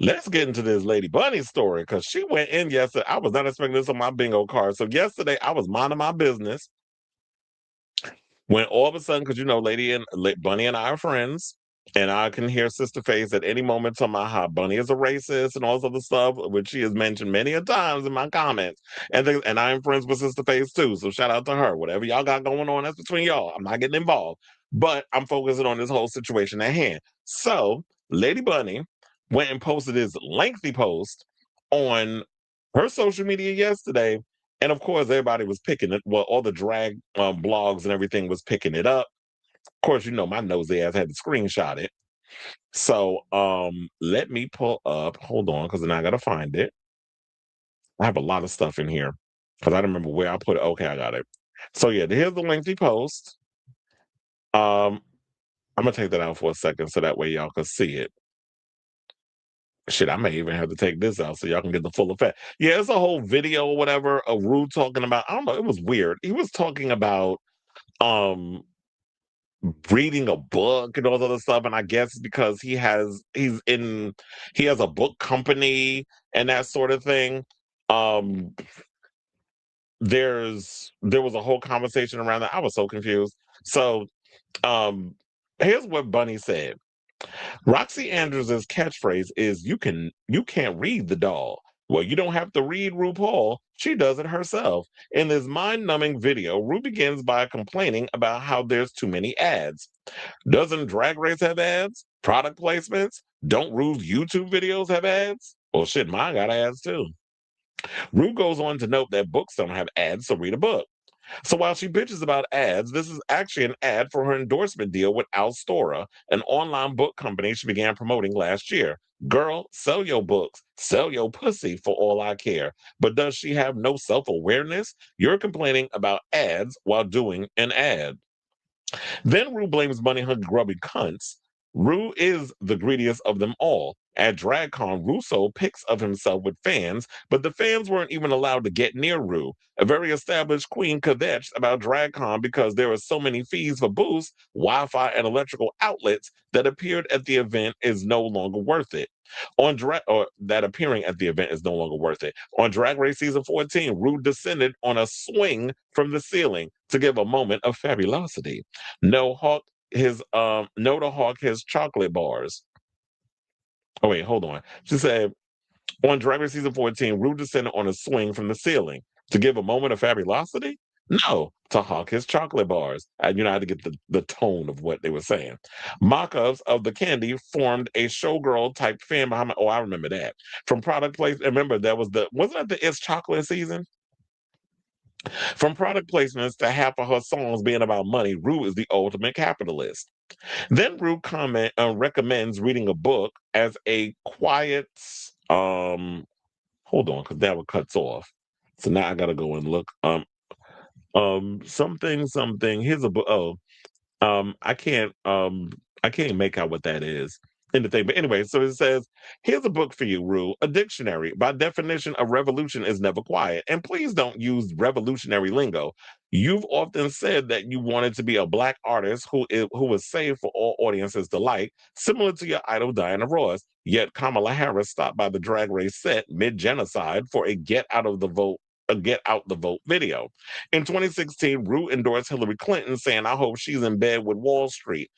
Let's get into this Lady Bunny story because she went in yesterday. I was not expecting this on my bingo card. So yesterday I was minding my business when all of a sudden, because Bunny and I are friends, and I can hear Sister Face at any moment talking about how Bunny is a racist and all this other stuff, which she has mentioned many a times in my comments. And I am friends with Sister Face too. So shout out to her. Whatever y'all got going on, that's between y'all. I'm not getting involved. But I'm focusing on this whole situation at hand. So Lady Bunny went and posted this lengthy post on her social media yesterday, and of course, everybody was picking it. Well, all the drag blogs and everything was picking it up. Of course, my nosy ass had to screenshot it. So let me pull up. Hold on, because then I gotta find it. I have a lot of stuff in here because I don't remember where I put it. Okay, I got it. So yeah, here's the lengthy post. Um, I'm gonna take that out for a second so that way y'all can see it. Shit, I may even have to take this out so y'all can get the full effect. Yeah, it's a whole video or whatever of Rue talking about. I don't know. It was weird. He was talking about um reading a book and all that other stuff, and I guess because he has a book company and that sort of thing. um there was a whole conversation around that. I was so confused. So um here's what Bunny said. Roxy Andrews' catchphrase is you can't read the doll. Well, you don't have to read RuPaul. She does it herself. In this mind-numbing video, Ru begins by complaining about how there's too many ads. Doesn't Drag Race have ads? Product placements? Don't Ru's YouTube videos have ads? Well, shit, mine got ads too. Ru goes on to note that books don't have ads, so read a book. So while she bitches about ads, this is actually an ad for her endorsement deal with Alstora, an online book company she began promoting last year. Girl, sell your books, sell your pussy for all I care. But does she have no self awareness? You're complaining about ads while doing an ad. Then Rue blames money hungry grubby cunts. Rue is the greediest of them all. At DragCon, Russo pics of himself with fans, but the fans weren't even allowed to get near Rue. A very established queen kvetched about DragCon because there were so many fees for booths, Wi-Fi, and electrical outlets that appeared at the event is no longer worth it. Or that appearing at the event is no longer worth it. On Drag Race season 14, Rue descended on a swing from the ceiling to give a moment of fabulosity. No to hawk his chocolate bars. Oh wait, hold on. She said on Drag Race season 14, Rue descended on a swing from the ceiling to give a moment of fabulosity. No, to hawk his chocolate bars. And I had to get the tone of what they were saying. Mock-ups of the candy formed a showgirl type fan behind my. Oh, I remember that from product place. Remember that wasn't that the It's Chocolate season? From product placements to half of her songs being about money, Rue is the ultimate capitalist. Then Rue recommends reading a book as a quiet. Hold on, because that one cuts off. So now I gotta go and look. Something. Here's a book. Oh, I can't make out what that is in the thing. But anyway, so it says, here's a book for you, Rue, a dictionary. By definition, a revolution is never quiet. And please don't use revolutionary lingo. You've often said that you wanted to be a black artist who was saved for all audiences to like, similar to your idol Diana Ross. Yet Kamala Harris stopped by the Drag Race set mid-genocide for a get out the vote video. In 2016, Rue endorsed Hillary Clinton, saying, I hope she's in bed with Wall Street.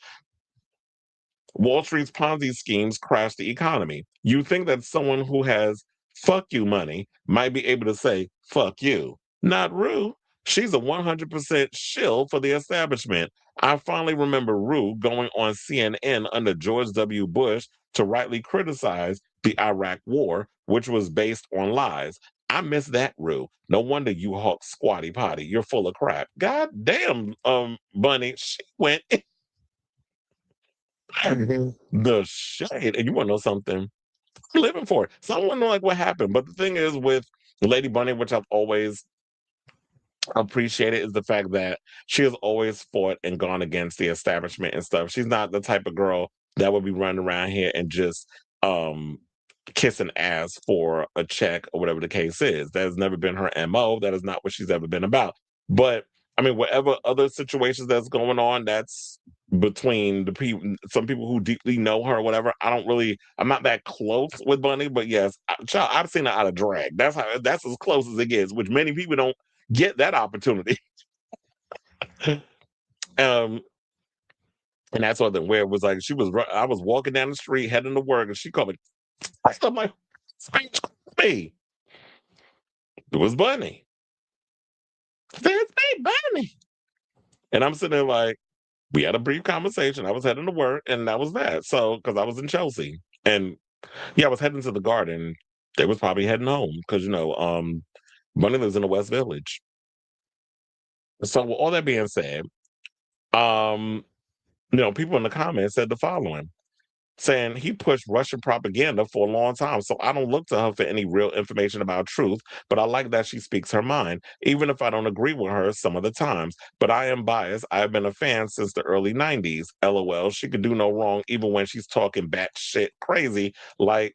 Wall Street's Ponzi schemes crashed the economy. You think that someone who has fuck you money might be able to say, fuck you. Not Rue. She's a 100% shill for the establishment. I finally remember Rue going on CNN under George W. Bush to rightly criticize the Iraq War, which was based on lies. I miss that, Rue. No wonder you hawk squatty potty. You're full of crap. God damn, Bunny, she went the shade. And you want to know something? I'm living for it. So I want to know like what happened. But the thing is with Lady Bunny, which I've always appreciated, is the fact that she has always fought and gone against the establishment and stuff. She's not the type of girl that would be running around here and just um kissing ass for a check or whatever the case is. That has never been her MO. That is not what she's ever been about. But I mean, whatever other situations that's going on, between the people, some people who deeply know her or whatever. I'm not that close with Bunny, but yes, child, I've seen her out of drag. That's as close as it gets, which many people don't get that opportunity. um, and that's what where it was like I was walking down the street heading to work, and she called me. I'm like, "Bitch, me." It was Bunny. It's me, Bunny. And I'm sitting there like, we had a brief conversation. I was heading to work, and that was that. So, because I was in Chelsea, and yeah, I was heading to the garden. They was probably heading home because Bunny lives in the West Village. So, with all that being said, um, people in the comments said the following, saying he pushed Russian propaganda for a long time. So I don't look to her for any real information about truth, but I like that she speaks her mind, even if I don't agree with her some of the times. But I am biased. I have been a fan since the early 90s. LOL. She could do no wrong, even when she's talking batshit crazy, like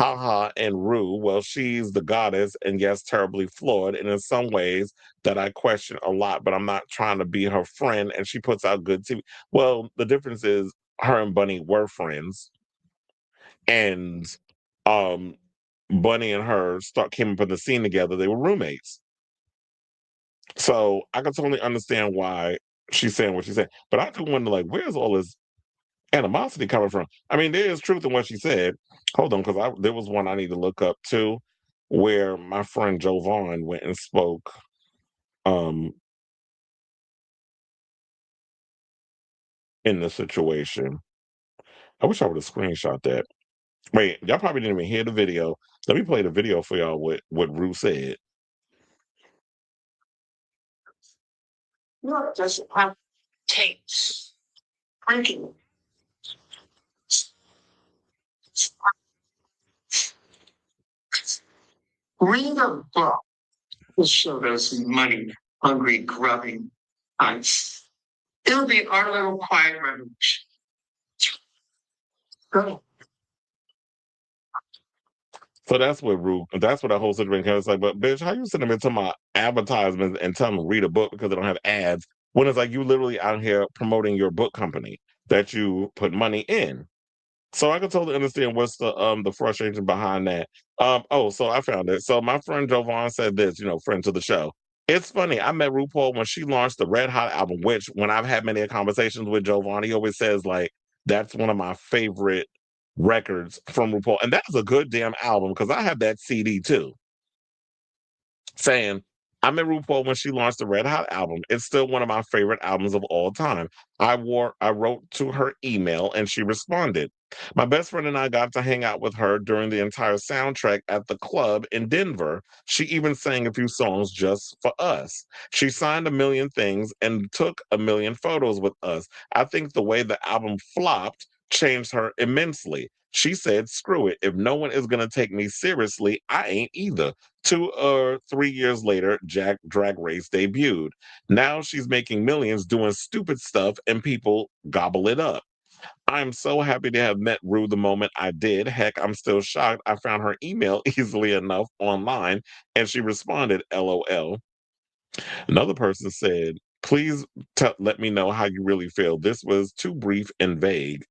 Haha and Rue. Well, she's the goddess, and yes, terribly flawed, and in some ways that I question a lot, but I'm not trying to be her friend, and she puts out good TV. Well, the difference is her and Bunny were friends, and um Bunny and her came up in the scene together. They were roommates. So I can totally understand why she's saying what she's saying. But I do wonder, like, where's all this animosity coming from? I mean, there is truth in what she said. Hold on, because there was one I need to look up too, where my friend Jovan went and spoke um in the situation. I wish I would have screenshot that. Wait, y'all probably didn't even hear the video. Let me play the video for y'all what Rue said. No, just have tapes. Drinking. Read a book will show those money hungry, grubbing cunts. It'll be our little quiet revolution. Go. So that's what that whole situation is like. But bitch, how you send them into my advertisements and tell them to read a book because they don't have ads when it's like you literally out here promoting your book company that you put money in. So I can totally understand what's the frustration behind that. So I found it. So my friend Jovan said this, friend to the show. It's funny. I met RuPaul when she launched the Red Hot album, which when I've had many conversations with Jovan, he always says like that's one of my favorite records from RuPaul. And that's a good damn album because I have that CD too, saying, I met RuPaul when she launched the Red Hot album. It's still one of my favorite albums of all time. I wrote to her email and she responded. My best friend and I got to hang out with her during the entire soundtrack at the club in Denver. She even sang a few songs just for us. She signed a million things and took a million photos with us. I think the way the album flopped changed her immensely. She said, screw it. If no one is going to take me seriously, I ain't either. 2 or 3 years later, Jack Drag Race debuted. Now she's making millions doing stupid stuff and people gobble it up. I'm so happy to have met Rue the moment I did. Heck, I'm still shocked I found her email easily enough online and she responded, LOL. Another person said, please let me know how you really feel. This was too brief and vague.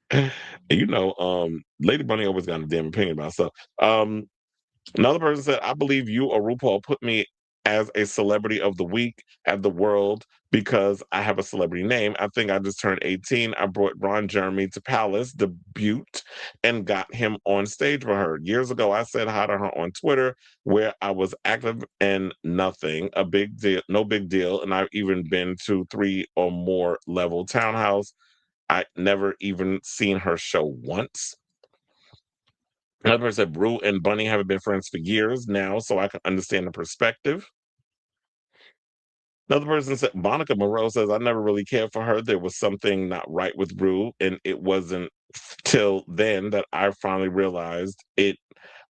And Lady Bunny always got a damn opinion about stuff. Another person said, I believe you or RuPaul put me as a celebrity of the week at the world because I have a celebrity name. I think I just turned 18. I brought Ron Jeremy to Palace, the Butte, and got him on stage for her. Years ago, I said hi to her on Twitter, where I was active and nothing, a big deal, no big deal. And I've even been to 3 or more level townhouse. I never even seen her show once. Another person said, Brew and Bunny haven't been friends for years now, so I can understand the perspective. Another person said, Monica Moreau says, I never really cared for her. There was something not right with Brew, and it wasn't till then that I finally realized it.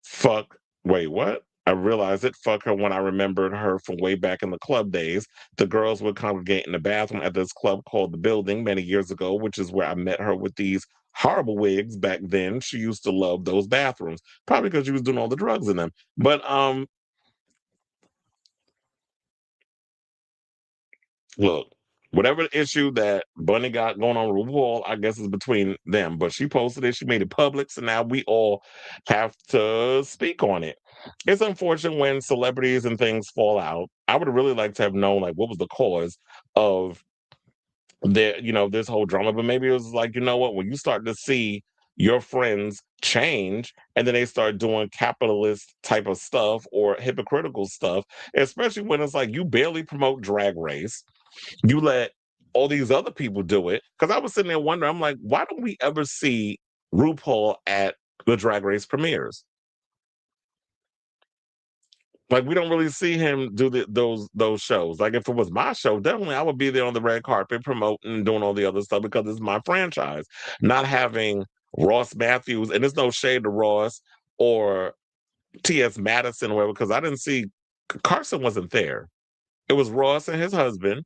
Fuck, wait, what? I realized it. Fuck her when I remembered her from way back in the club days. The girls would congregate in the bathroom at this club called The Building many years ago, which is where I met her with these horrible wigs back then. She used to love those bathrooms, probably because she was doing all the drugs in them. But look, Whatever issue that Bunny got going on with RuPaul, I guess is between them. But she posted it, she made it public, so now we all have to speak on it. It's unfortunate when celebrities and things fall out. I would really like to have known like what was the cause of this whole drama, but maybe it was like, you know what, when you start to see your friends change and then they start doing capitalist type of stuff or hypocritical stuff, especially when it's like you barely promote Drag Race, you let all these other people do it. Because I was sitting there wondering, I'm like, why don't we ever see RuPaul at the Drag Race premieres? Like we don't really see him do those shows. Like if it was my show, definitely I would be there on the red carpet promoting and doing all the other stuff because it's my franchise. Not having Ross Matthews, and there's no shade to Ross or T.S. Madison or whatever, because I didn't see Carson wasn't there. It was Ross and his husband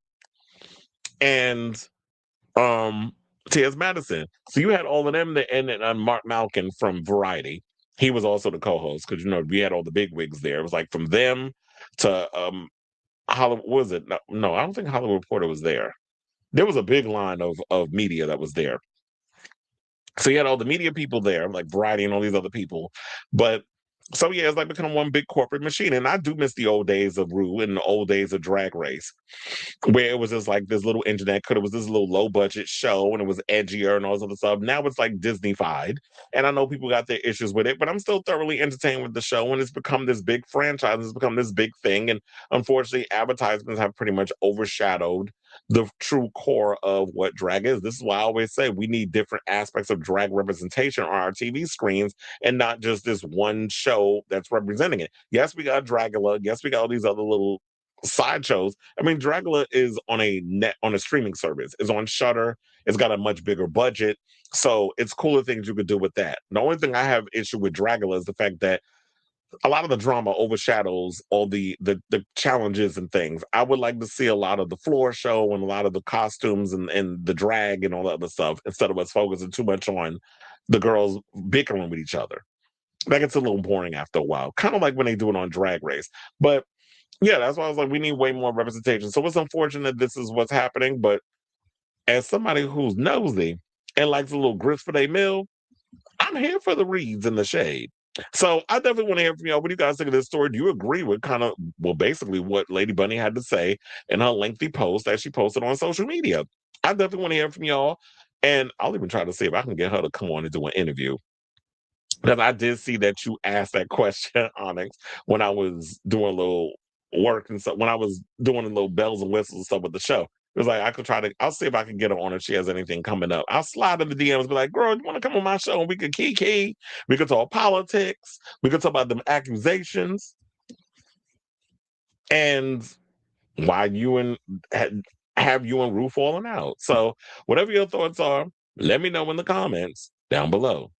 and um T.S. Madison. So you had all of them there, and then Mark Malkin from Variety. He was also the co-host because we had all the big wigs there. It was like from them to Hollywood. Was it? No, no, I don't think Hollywood Reporter was there. There was a big line of media that was there. So you had all the media people there, like Variety and all these other people. But so yeah, it's like become one big corporate machine. And I do miss the old days of Rue and the old days of Drag Race, where it was just like this little internet could it was this little low budget show and it was edgier and all this other stuff. Now it's like Disney-fied. And I know people got their issues with it, but I'm still thoroughly entertained with the show. And it's become this big franchise, it's become this big thing. And unfortunately, advertisements have pretty much overshadowed the true core of what drag is. This is why I always say we need different aspects of drag representation on our TV screens and not just this one show that's representing it. Yes, we got Dragula. Yes, we got all these other little sideshows. I mean, Dragula is on a streaming service. It's on Shutter. It's got a much bigger budget, so it's cooler things you could do with that. The only thing I have issue with Dragula is the fact that a lot of the drama overshadows all the challenges and things. I would like to see a lot of the floor show and a lot of the costumes and the drag and all that other stuff instead of us focusing too much on the girls bickering with each other. That gets a little boring after a while, kind of like when they do it on Drag Race. But yeah, that's why I was like, we need way more representation. So it's unfortunate this is what's happening, but as somebody who's nosy and likes a little grist for their meal, I'm here for the reads in the shade. So I definitely want to hear from y'all. What do you guys think of this story? Do you agree with basically what Lady Bunny had to say in her lengthy post that she posted on social media? I definitely want to hear from y'all. And I'll even try to see if I can get her to come on and do an interview. Because I did see that you asked that question, Onyx, when I was doing a little work and stuff, when I was doing a little bells and whistles and stuff with the show. It was like, I'll see if I can get her on if she has anything coming up. I'll slide in the DMs, be like, girl, you want to come on my show and we could kiki? We could talk politics. We could talk about them accusations and why you and have you and Rue falling out. So, whatever your thoughts are, let me know in the comments down below.